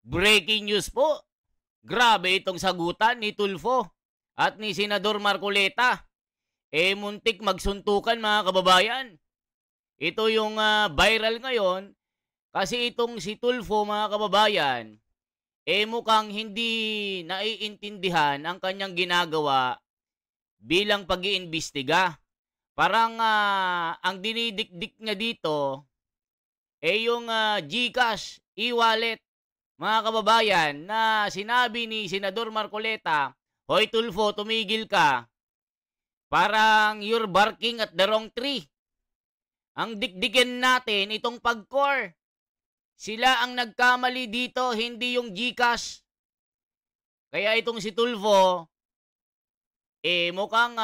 Breaking news po. Grabe itong sagutan ni Tulfo at ni Senador Marcoleta. Muntik magsuntukan mga kababayan. Ito yung viral ngayon kasi itong si Tulfo mga kababayan, mukhang hindi naiintindihan ang kanyang ginagawa bilang pag-iimbestiga. Parang ang dinidikdik niya dito yung GCash e-wallet mga kababayan na sinabi ni Senador Marcoleta, "Hoy Tulfo, tumigil ka. Parang you're barking at the wrong tree. Ang dikdikin natin itong PAGCOR. Sila ang nagkamali dito, hindi yung GCash." Kaya itong si Tulfo, mukhang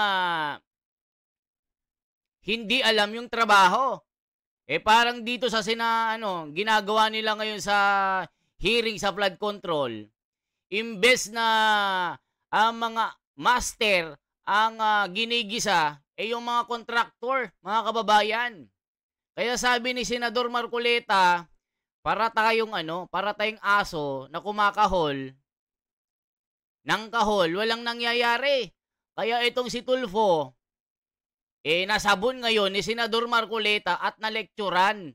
hindi alam yung trabaho. Parang dito sa ginagawa nila ngayon sa hearing sa flood control, imbes na ang mga master ang ginigisa, yung mga kontraktor, mga kababayan. Kaya sabi ni Senador Marcoleta, para tayong aso na kumakahol ng kahol, walang nangyayari. Kaya itong si Tulfo, nasabon ngayon ni Senador Marcoleta at nalekturan.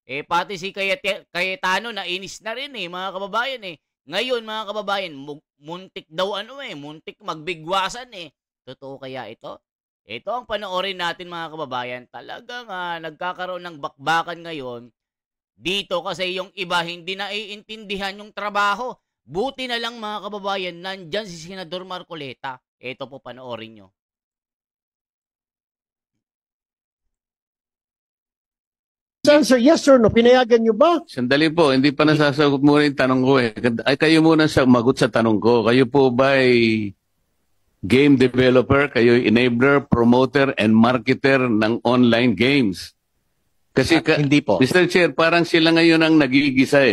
Pati si Cayetano nainis na rin mga kababayan Ngayon mga kababayan, muntik daw muntik magbigwasan Totoo kaya ito? Ito ang panoorin natin mga kababayan. Talagang nagkakaroon ng bakbakan ngayon dito kasi yung iba hindi naiintindihan yung trabaho. Buti na lang mga kababayan, nandyan si Senador Marcoleta. Ito po, panoorin nyo. Answer, yes or no? Pinayagan nyo ba? Sandali po, hindi pa nasasagot muna yung tanong ko Ay, kayo muna magut sa tanong ko. Kayo po ba ay game developer? Kayo enabler, promoter, and marketer ng online games? Kasi hindi po. Mr. Chair, parang sila ngayon ang nagigisa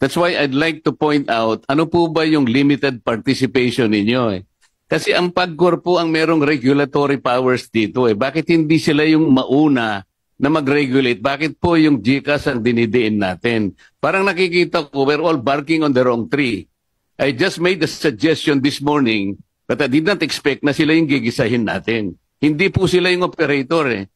That's why I'd like to point out, ano po ba yung limited participation ninyo Kasi ang PAGCOR po ang merong regulatory powers dito Bakit hindi sila yung mauna na mag-regulate? Bakit po yung GCash ang dinidiin natin? Parang nakikita ko, we're all barking on the wrong tree. I just made a suggestion this morning, but I did not expect na sila yung gigisahin natin. Hindi po sila yung operator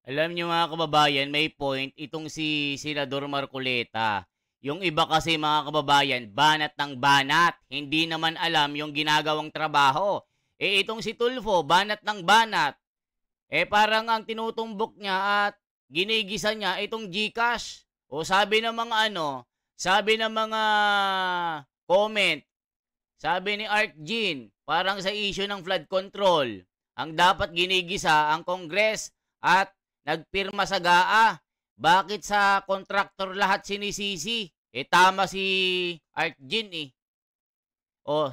Alam niyo mga kababayan, may point itong si Senador Marcoleta. Yung iba kasi mga kababayan, banat ng banat. Hindi naman alam yung ginagawang trabaho. Itong si Tulfo, banat ng banat. Parang ang tinutumbok niya at ginigisa niya itong GCash. Sabi ng mga sabi ng mga comment, sabi ni Art Jean, parang sa issue ng flood control, ang dapat ginigisa ang Congress at nagpirma sa GAA. Bakit sa contractor lahat sinisisi? Tama si Art Jean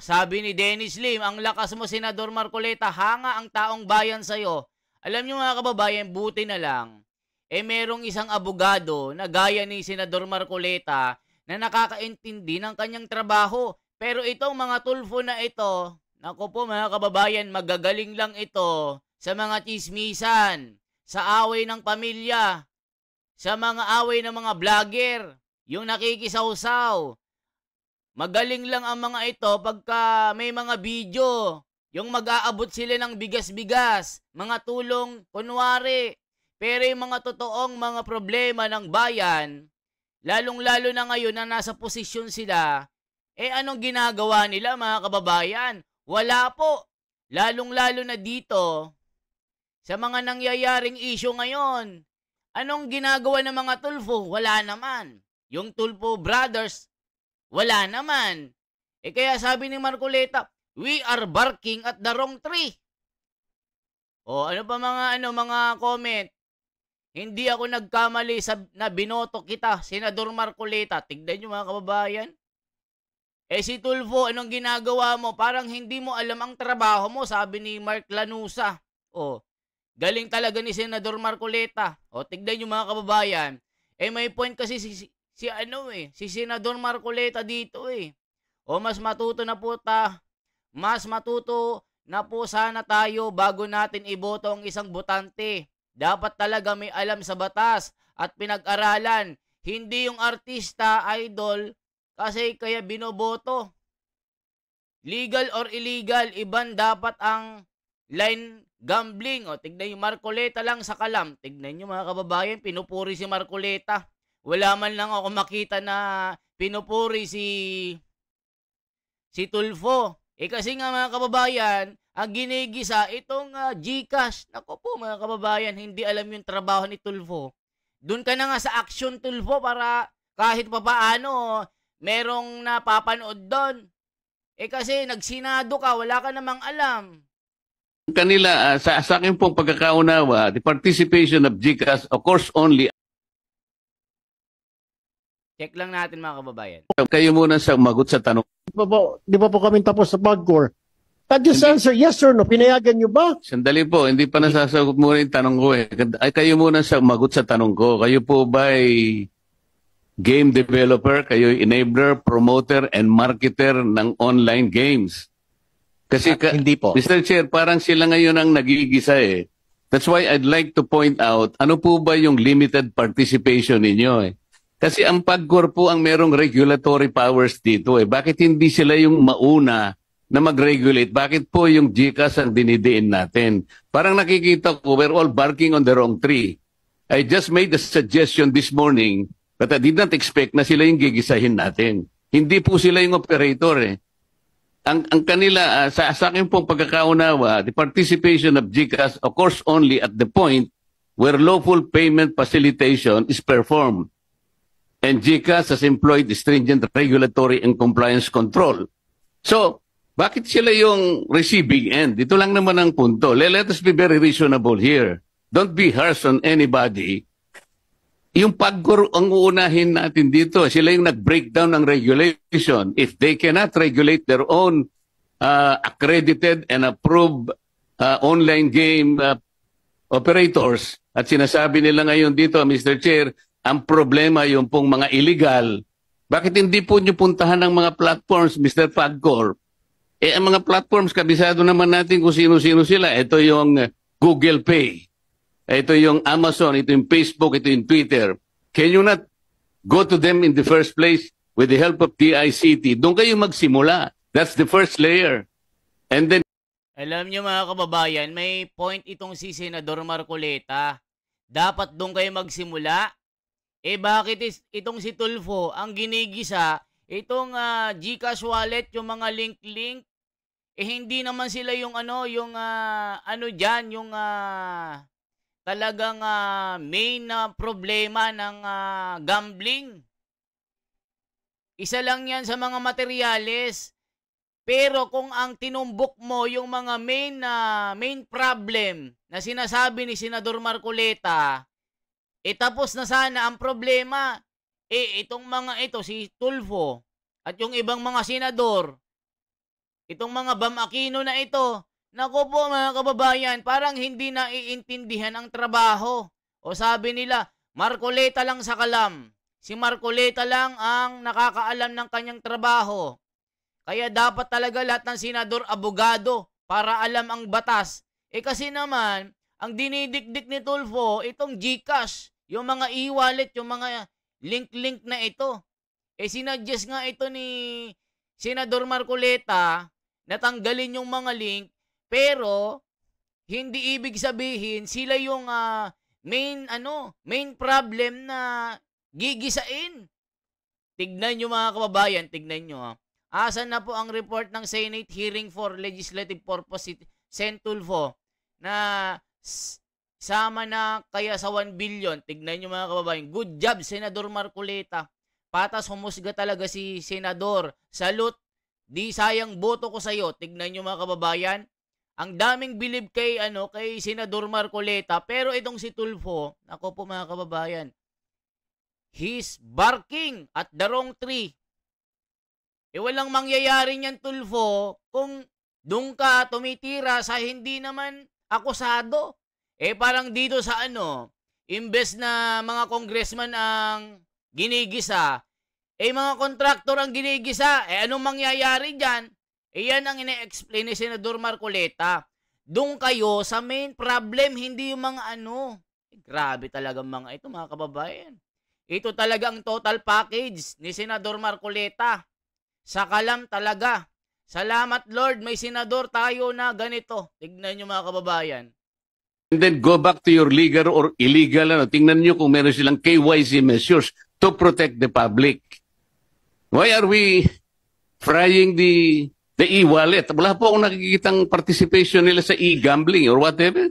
sabi ni Dennis Lim, ang lakas mo Senador Marcoleta, hanga ang taong bayan sa'yo. Alam niyo mga kababayan, buti na lang, merong isang abogado na gaya ni Senador Marcoleta na nakakaintindi ng kanyang trabaho. Pero itong mga Tulfo na ito, naku po mga kababayan, magagaling lang ito sa mga chismisan, sa away ng pamilya, sa mga away ng mga vlogger, yung nakikisawsaw. Magaling lang ang mga ito pagka may mga video. Yung mag-aabot sila ng bigas-bigas, mga tulong, kunwari. Pero yung mga totoong mga problema ng bayan, lalong-lalo na ngayon na nasa posisyon sila, anong ginagawa nila mga kababayan? Wala po. Lalong-lalo na dito, sa mga nangyayaring issue ngayon, anong ginagawa ng mga Tulfo? Wala naman. Yung Tulfo brothers, wala naman. Kaya sabi ni Marcoleta, we are barking at the wrong tree. Ano pa mga comment? Hindi ako nagkamali na binoto kita, Senador Marcoleta. Tignan nyo mga kababayan. Si Tulfo, anong ginagawa mo? Parang hindi mo alam ang trabaho mo, sabi ni Mark Lanusa. Galing talaga ni Senador Marcoleta. Tignan nyo mga kababayan. May point kasi si Senador Marcoleta dito mas matuto na po sana tayo bago natin iboto ang isang botante. Dapat talaga may alam sa batas at pinag-aralan. hindi yung artista, idol, kasi kaya binoboto. Legal or illegal, iban dapat ang line gambling. O, tignan yung Marcoleta lang sa Kalam. Tignan nyo mga kababayan, pinupuri si Marcoleta. Wala man lang ako makita na pinupuri si Tulfo. Kasi nga mga kababayan, ang ginigisa itong GCash. Nako po mga kababayan, hindi alam yung trabaho ni Tulfo. Doon ka na nga sa action, Tulfo, para kahit papaano merong napapanood doon. Kasi nagsinado ka, wala ka namang alam. Kanila, sa akin pong pagkakaunawa, the participation of GCash, of course only. Check lang natin mga kababayan. Kayo muna sa magot sa tanong. Di ba po kami tapos sa Pagcor? Just answer yes or no. Pinayagan nyo ba? Sandali po, hindi pa nasasagot muna yung tanong ko eh. Ay, kayo muna sa magot sa tanong ko. Kayo po ba ay game developer? Kayo enabler, promoter, and marketer ng online games? Kasi Hindi po. Mr. Chair, parang sila ngayon ang nagigisa eh. That's why I'd like to point out, ano po ba yung limited participation ninyo eh? Kasi ang Pagcor po ang merong regulatory powers dito eh. Bakit hindi sila yung mauna na mag-regulate? Bakit po yung GCash ang dinidiin natin? Parang nakikita ko, we're all barking on the wrong tree. I just made a suggestion this morning, but I did not expect na sila yung gigisahin natin. Hindi po sila yung operator eh. Ang kanila, sa akin pong pagkakaunawa, the participation of GCash occurs only at the point where lawful payment facilitation is performed. And GCash has employed stringent regulatory and compliance control. So, bakit sila yung receiving end? Ito lang naman ang punto. Let us be very reasonable here. Don't be harsh on anybody. Yung Pagcor ang uunahin natin dito. Sila yung nag-breakdown ng regulation. If they cannot regulate their own accredited and approved online game operators, at sinasabi nila ngayon dito, Mr. Chair, ang problema yung pong mga illegal. Bakit hindi po nyo puntahan ng mga platforms, Mr. Pagcor? Ang mga platforms, kabisado naman natin kung sino-sino sila. Ito yung Google Pay. Ito yung Amazon, ito yung Facebook, ito yung Twitter. Can you not go to them in the first place with the help of DICT? Doon kayo magsimula. That's the first layer. And then, Alam nyo mga kababayan, may point itong si Senador Marcoleta. Dapat doon kayo magsimula. Bakit itong si Tulfo ang ginigisa, itong GCash wallet, yung mga link-link, hindi naman sila yung dyan, yung talagang main na problema ng gambling. Isa lang yan sa mga materyales. Pero kung ang tinumbok mo yung mga main problem na sinasabi ni Senador Marcoleta, tapos na sana ang problema. Itong mga ito, si Tulfo, at yung ibang mga senador, itong mga Bam Aquino na ito, naku po mga kababayan, parang hindi na iintindihan ang trabaho. O sabi nila, Marcoleta lang sa Kalam. Si Marcoleta lang ang nakakaalam ng kanyang trabaho. Kaya dapat talaga lahat ng senador abogado para alam ang batas. Kasi naman, ang dinidikdik ni Tulfo, itong GCash, yung mga e-wallet, yung mga link-link na ito. Sinuggest nga ito ni Senador Marcoleta na tanggalin yung mga link, pero hindi ibig sabihin sila yung main problem na gigisain. Tignan nyo mga kababayan, tignan nyo Asan na po ang report ng Senate hearing for legislative purpose Sen Tulfo na sama na kaya sa 1 billion. Tignan nyo mga kababayan. Good job, Senador Marcoleta. Patas humusga talaga si Senador. Salute. Di sayang boto ko sa'yo. Tignan nyo mga kababayan. Ang daming bilib kay Senador Marcoleta. Pero itong si Tulfo, ako po mga kababayan, he's barking at the wrong tree. Walang mangyayari niyan, Tulfo, kung doon ka tumitira sa hindi naman akusado. Parang dito sa imbes na mga congressman ang ginigisa, mga kontraktor ang ginigisa. Anong mangyayari dyan? Yan ang ine-explain ni Senador Marcoleta. Doon kayo sa main problem, hindi yung mga Grabe talaga mga ito, mga kababayan. Ito talaga ang total package ni Senador Marcoleta. Sa kalam talaga. Salamat Lord, may senador tayo na ganito. Tignan nyo mga kababayan. And then go back to your legal or illegal. Tingnan nyo kung meron silang KYC measures to protect the public. Why are we frying the e-wallet? Wala po akong nakikitang participation nila sa e-gambling or whatever.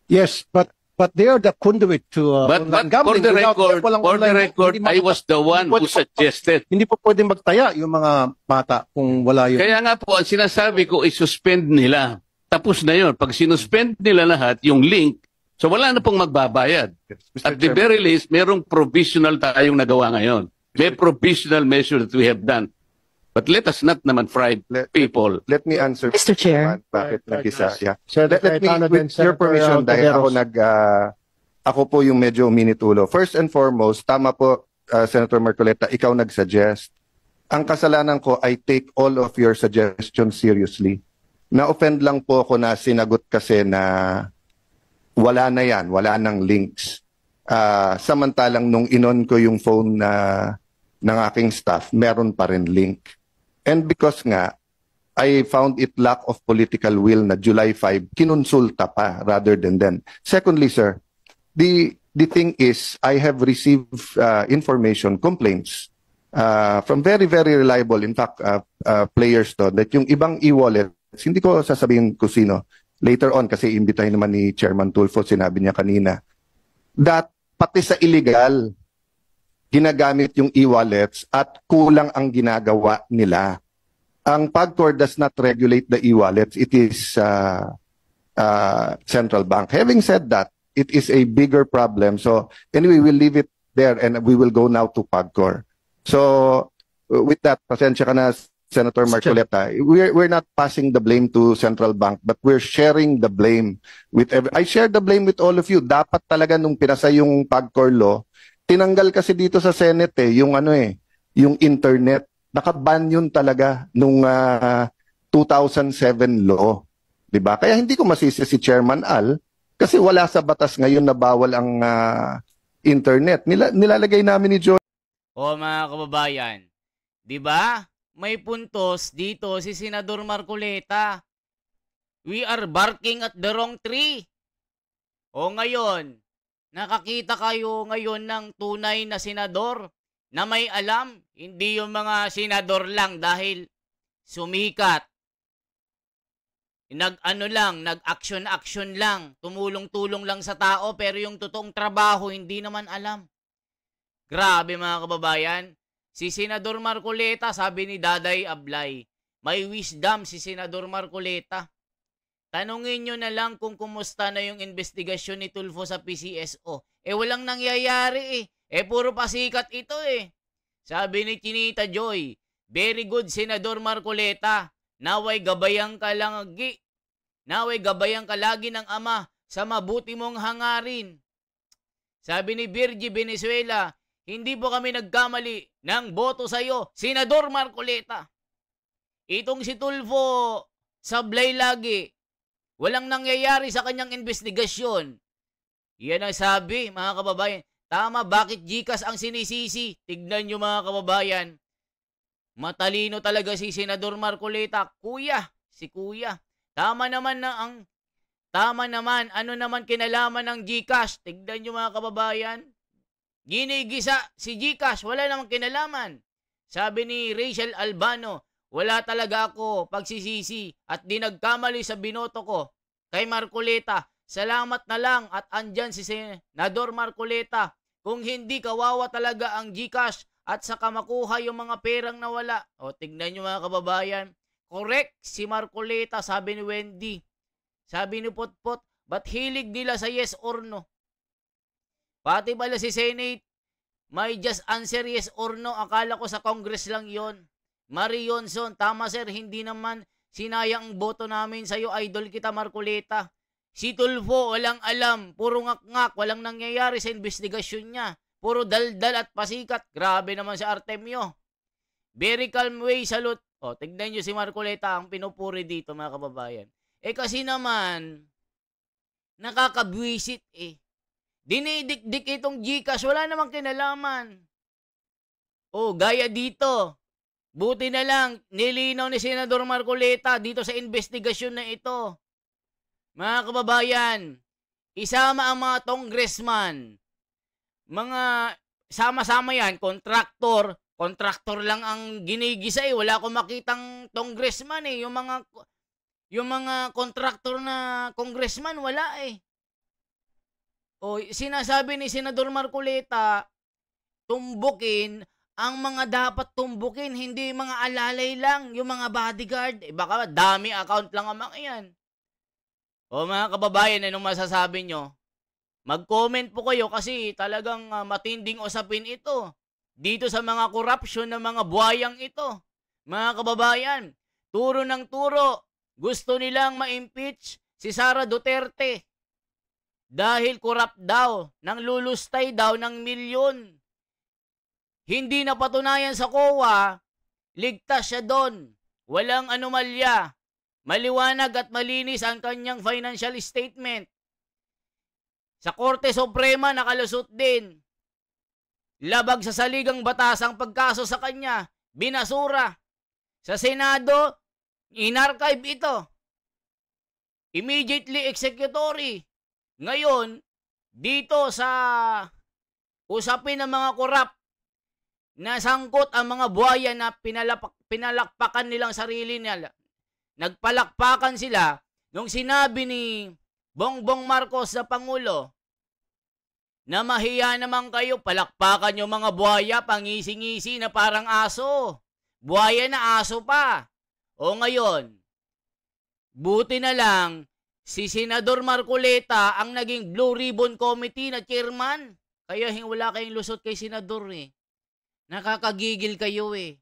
Yes, but they are the conduit to But online for gambling. the Without- record, walang for the online, record, hindi I was the one who suggested. Hindi po pwedeng magtaya yung mga bata kung wala yun. Kaya nga po, ang sinasabi ko, i-suspend nila. Tapos na yun. Pag sinuspend nila lahat, yung link, so wala na pong magbabayad. At the very least, merong provisional tayong nagawa ngayon. May provisional measure that we have done. But let us not naman fry people. Let me answer. Mr. Chair. Bakit nag-isa? Yeah. Senator Let me, Cayetano with din, your Senator permission, dahil Taveros. ako po yung medyo minitulo. First and foremost, tama po, Senator Marcoleta, ikaw nag-suggest. Ang kasalanan ko, I take all of your suggestions seriously. Na-offend lang po ako na sinagot kasi na wala na yan, wala nang links. Samantalang nung inon ko yung phone ng aking staff, meron pa rin link. And because nga, I found it lack of political will na July 5, kinonsulta pa rather than then. Secondly, sir, the thing is, I have received information, complaints from very, very reliable, in fact, players to, that yung ibang e-wallets, hindi ko sasabihin kung sino, later on, kasi imbitahin naman ni Chairman Tulfo, sinabi niya kanina, that pati sa illegal, ginagamit yung e-wallets at kulang ang ginagawa nila. Ang PAGCOR does not regulate the e-wallets. It is central bank. Having said that, it is a bigger problem. So anyway, we'll leave it there and we will go now to PAGCOR. So with that, pasensya ka na, Senator Marcoleta, we're not passing the blame to central bank, but we're sharing the blame with I share the blame with all of you. Dapat talaga nung pinasa yung PAGCOR law, tinanggal kasi dito sa Senate yung internet. Nakaban yun talaga nung 2007 law. 'Di ba? Kaya hindi ko masisi si Chairman Al kasi wala sa batas ngayon na bawal ang internet. Nilalagay namin ni Joy. O mga kababayan, 'di ba? May puntos dito si Senador Marcoleta. We are barking at the wrong tree. O ngayon, nakakita kayo ngayon ng tunay na senador na may alam, hindi yung mga senador lang dahil sumikat. Nag-action lang, tumulong-tulong lang sa tao pero yung totoong trabaho hindi naman alam. Grabe mga kababayan, si Senador Marcoleta, sabi ni Daday Ablay, may wisdom si Senador Marcoleta. Tanungin nyo na lang kung kumusta na yung investigasyon ni Tulfo sa PCSO. Walang nangyayari puro pasikat ito Sabi ni Chinita Joy, very good Senador Marcoleta. Naway gabayang ka lagi. Naway gabayang ka lagi ng ama sa mabuti mong hangarin. Sabi ni Virgie Venezuela, hindi po kami nagkamali ng boto sa iyo, Senador Marcoleta. Itong si Tulfo sablay lagi. Walang nangyayari sa kanyang investigasyon. Yan ang sabi, mga kababayan. Tama, bakit GCash ang sinisisi? Tignan nyo mga kababayan. Matalino talaga si Senador Marcoleta. Si Kuya. Tama naman, ano naman kinalaman ng GCash? Tignan nyo mga kababayan. Ginigisa si GCash, wala namang kinalaman. Sabi ni Rachel Albano, wala talaga ako pagsisisi at di nagkamali sa binoto ko kay Marcoleta. Salamat na lang at andyan si Senador Marcoleta. Kung hindi, kawawa talaga ang GCash at saka makuha yung mga perang nawala. O, tignan nyo mga kababayan. Correct si Marcoleta, sabi ni Wendy. Sabi ni Potpot, ba't hilig nila sa yes or no? Pati pala si Senate, may just answer yes or no. Akala ko sa Congress lang yon. Marie Yonson, tama sir, hindi naman sinayang ang boto namin sa'yo, idol kita Marcoleta. Si Tulfo, walang alam, puro ngak-ngak, walang nangyayari sa investigasyon niya. Puro daldal at pasikat, grabe naman si Artemio. Very calm way, salute. O, tignan nyo si Marcoleta, ang pinupuri dito mga kababayan. Kasi naman, nakakabwisit Dinidikdik itong GCash, wala namang kinalaman. O, gaya dito. Buti na lang, nilinaw ni Senador Marcoleta dito sa investigasyon na ito. Mga kababayan, isama ang mga congressman. Mga sama-sama yan, kontraktor lang ang ginigisa eh. Wala akong makitang congressman eh. Yung mga kontraktor na congressman, wala eh. O, sinasabi ni Senador Marcoleta, tumbukin ang mga dapat tumbukin, hindi mga alalay lang, yung mga bodyguard. Eh, baka dami account lang ang mga yan. O mga kababayan, anong masasabi nyo? Mag-comment po kayo kasi talagang matinding usapin ito. Dito sa mga corruption ng mga buhayang ito. Mga kababayan, turo ng turo. Gusto nilang ma-impeach si Sara Duterte. Dahil corrupt daw, nang lulustay daw ng milyon. Hindi napatunayan sa COA, ligtas siya doon. Walang anomalya. Maliwanag at malinis ang kanyang financial statement. Sa Korte Suprema, nakalusot din. Labag sa saligang batas ang pagkaso sa kanya. Binasura. Sa Senado, inarchive ito. Immediately executory. Ngayon, dito sa usapin ng mga korap, nasangkot ang mga buhaya na pinalakpakan nilang sarili nila. Nagpalakpakan sila nung sinabi ni Bongbong Marcos sa Pangulo na mahiya naman kayo, palakpakan yung mga buhaya, pangisi-ngisi na parang aso. Buhaya na aso pa. O ngayon, buti na lang, si Senador Marcoleta ang naging Blue Ribbon Committee na chairman. Kaya wala kayong lusot kay Senador eh. Nakakagigil kayo eh.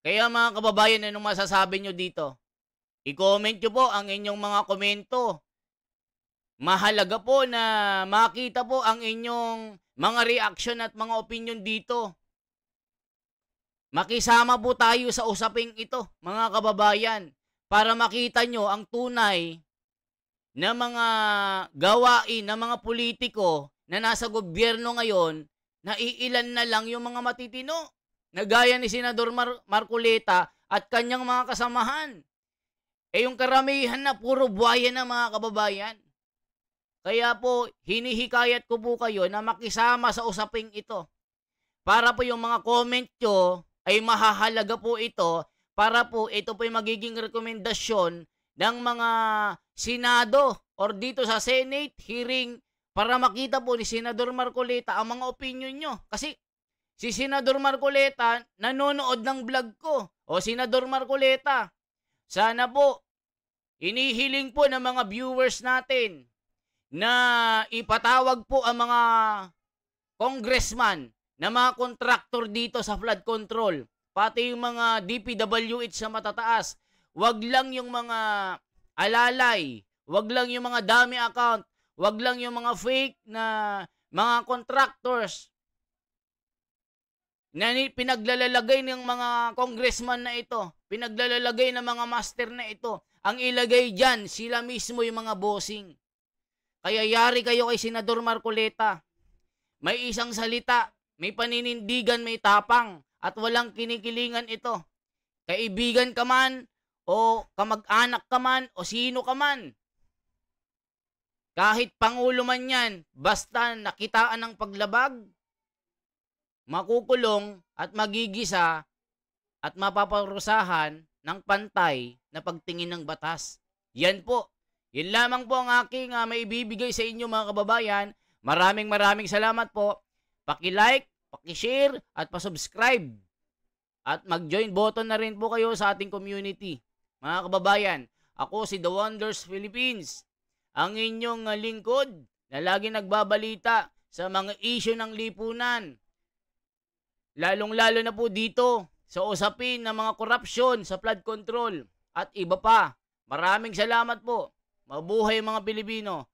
Kaya mga kababayan, anong masasabi nyo dito? I-comment nyo po ang inyong mga komento. Mahalaga po na makita po ang inyong mga reaction at mga opinion dito. Makisama po tayo sa usaping ito, mga kababayan, para makita nyo ang tunay na mga gawain ng mga politiko na nasa gobyerno ngayon, na iilan na lang yung mga matitino, na gaya ni Senador Marcoleta at kanyang mga kasamahan. Eh yung karamihan na puro buhaya na, mga kababayan. Kaya po, hinihikayat ko po kayo na makisama sa usaping ito. Para po yung mga comment nyo ay mahahalaga po ito, para po ito po yung magiging rekomendasyon ng mga Senado or dito sa Senate hearing, para makita po ni Senador Marcoleta ang mga opinion nyo. Kasi si Senador Marcoleta nanonood ng vlog ko. O Senador Marcoleta, sana po inihiling po ng mga viewers natin na ipatawag po ang mga congressman na mga kontraktor dito sa flood control, pati yung mga DPWH sa matataas. Wag lang yung mga alalay, wag lang yung mga dami account, wag lang yung mga fake na mga contractors na pinaglalalagay ng mga congressman na ito, pinaglalalagay ng mga master na ito. Ang ilagay dyan, sila mismo yung mga bossing. Kaya yari kayo kay Senador Marcoleta. May isang salita, may paninindigan, may tapang, at walang kinikilingan ito. Kaibigan ka man, o kamag-anak ka man, o sino ka man. Kahit pangulo man yan, basta nakitaan ng paglabag, makukulong at magigisa at mapaparusahan ng pantay na pagtingin ng batas. Yan po. Yan lamang po ang aking maibibigay sa inyo, mga kababayan. Maraming salamat po. Paki-like, paki-share at pa-subscribe. At mag-join button na rin po kayo sa ating community. Mga kababayan, ako si The Wonders Philippines, ang inyong lingkod na lagi nagbabalita sa mga issue ng lipunan. Lalong-lalo na po dito sa usapin ng mga korupsyon sa flood control at iba pa. Maraming salamat po. Mabuhay mga Pilipino.